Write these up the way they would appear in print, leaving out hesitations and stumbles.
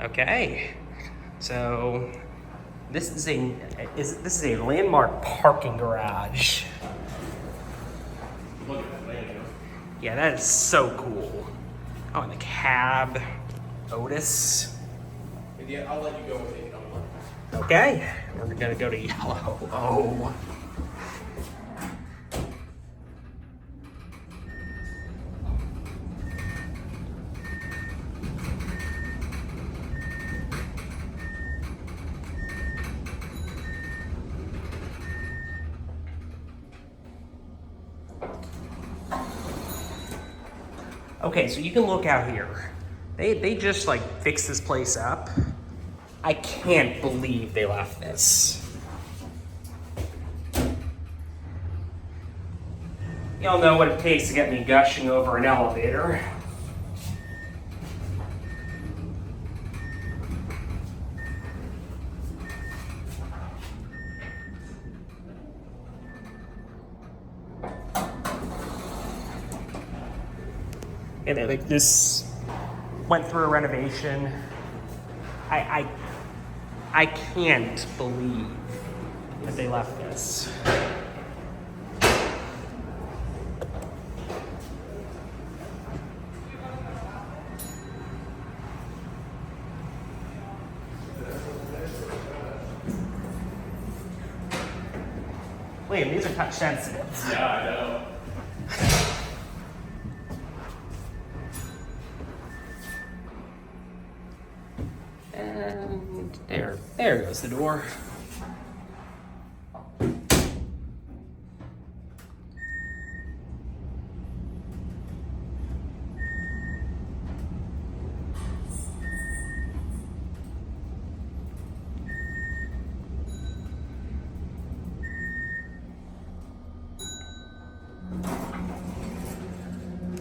Okay, so this is a landmark parking garage. Look at that lanyard. Yeah, that is so cool. Oh, and the cab, Otis. And yeah, I'll let you go with it. Okay, we're gonna go to yellow. Oh. Okay, so you can look out here. They just like fixed this place up. I can't believe they left this. Y'all know what it takes to get me gushing over an elevator. And like this went through a renovation. I can't believe that they left this. Liam, these are touch sensitive. Yeah, I know. And there goes the door.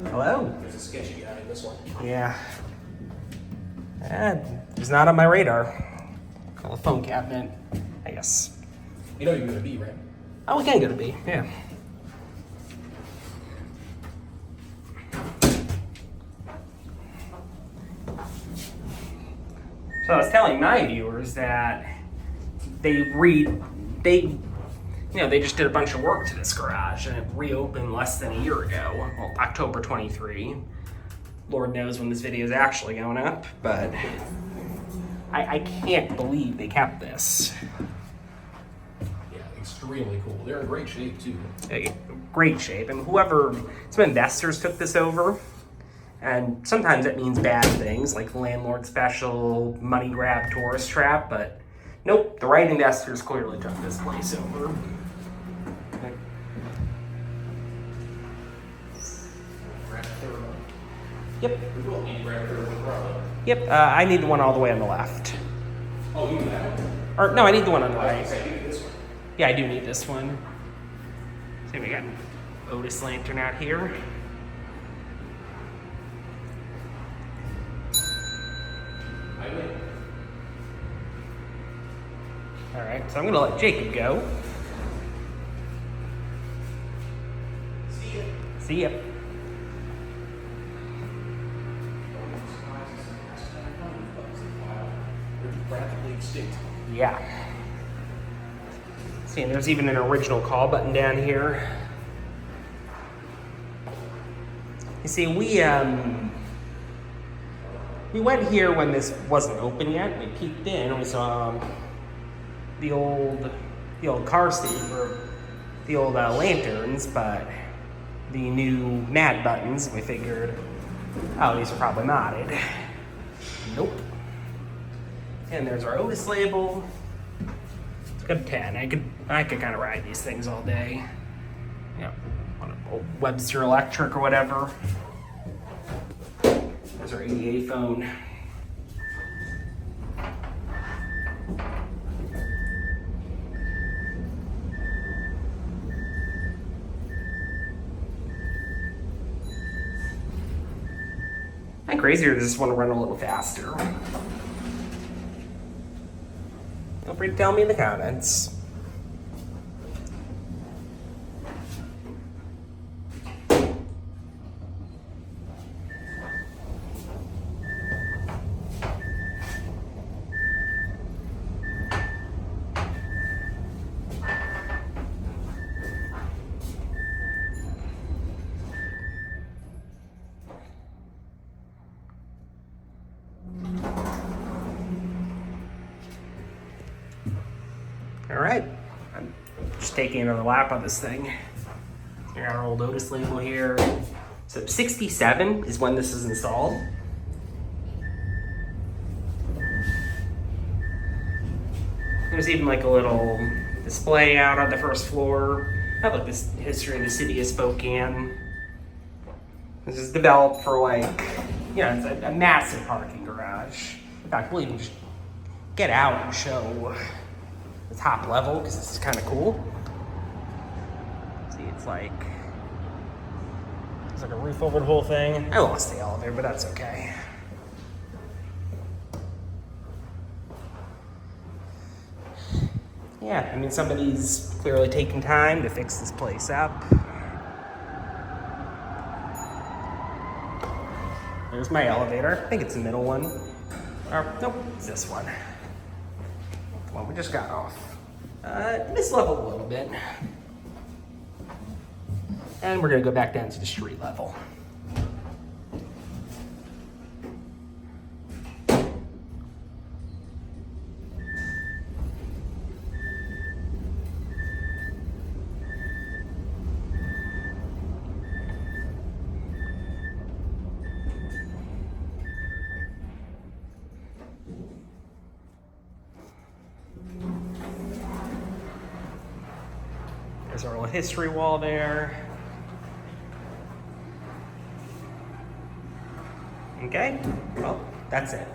Hello? There's a sketchy guy in this one. Yeah. He's not on my radar. Call a phone cabinet, I guess. You know you're gonna be, right? Oh, we can go to B, yeah. So I was telling my viewers that they just did a bunch of work to this garage and it reopened less than a year ago, well, October 23. Lord knows when this video is actually going up, but I can't believe they kept this. Yeah, extremely cool. They're in great shape too. Great shape, and some investors took this over, and sometimes it means bad things like landlord special, money grab, tourist trap, but nope, the right investors clearly took this place over. Yep. We will need right there with Bravo. Yep, I need the one all the way on the left. Oh, you need that one? Or, no, I need the one on the I right. was gonna say, you need this one. Yeah, I do need this one. See, we got an Otis lantern out here. I win. All right, so I'm gonna let Jacob go. See ya. See ya. They're practically extinct. Yeah. See, and there's even an original call button down here. You see, we went here when this wasn't open yet. We peeked in and we saw the old car station, or the old lanterns, but the new mad buttons. We figured, oh, these are probably modded. Nope. And there's our Otis label. It's a good 10. I could kind of ride these things all day. Yeah, on a old Webster Electric or whatever. There's our ADA phone. I'm crazy, or does this want to run a little faster? Feel free to tell me in the comments. just taking another lap on this thing. We got our old Otis label here. So 67 is when this is installed. There's even like a little display out on the first floor. I have like this history of the city of Spokane. This is developed for like, you know, it's a massive parking garage. In fact, we'll even just get out and show the top level because this is kind of cool. See, it's like, there's like a roof over the whole thing. I lost the elevator, but that's okay. Yeah, I mean, somebody's clearly taking time to fix this place up. There's my elevator. I think it's the middle one. Or, nope, it's this one. The one we just got off. Misleveled a little bit. And we're gonna go back down to the street level. There's our little history wall there. Okay, well, that's it.